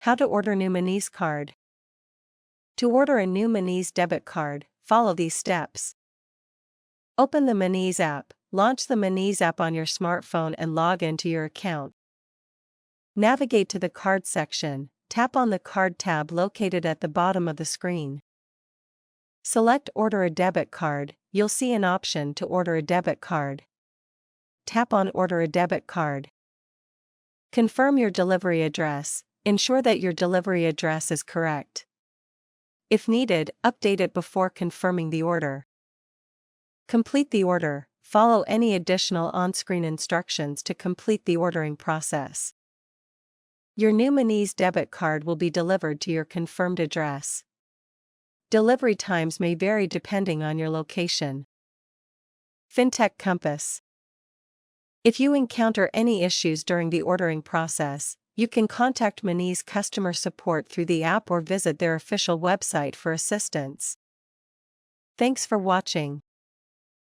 How to order new Monese card. To order a new Monese debit card, follow these steps. Open the Monese app, launch the Monese app on your smartphone and log into your account. Navigate to the card section, tap on the card tab located at the bottom of the screen. Select Order a debit card, you'll see an option to order a debit card. Tap on Order a debit card. Confirm your delivery address, ensure that your delivery address is correct. If needed, update it before confirming the order. Complete the order, follow any additional on-screen instructions to complete the ordering process. Your new Monese debit card will be delivered to your confirmed address. Delivery times may vary depending on your location. FinTech Compass. If you encounter any issues during the ordering process, you can contact Monese customer support through the app or visit their official website for assistance. Thanks for watching.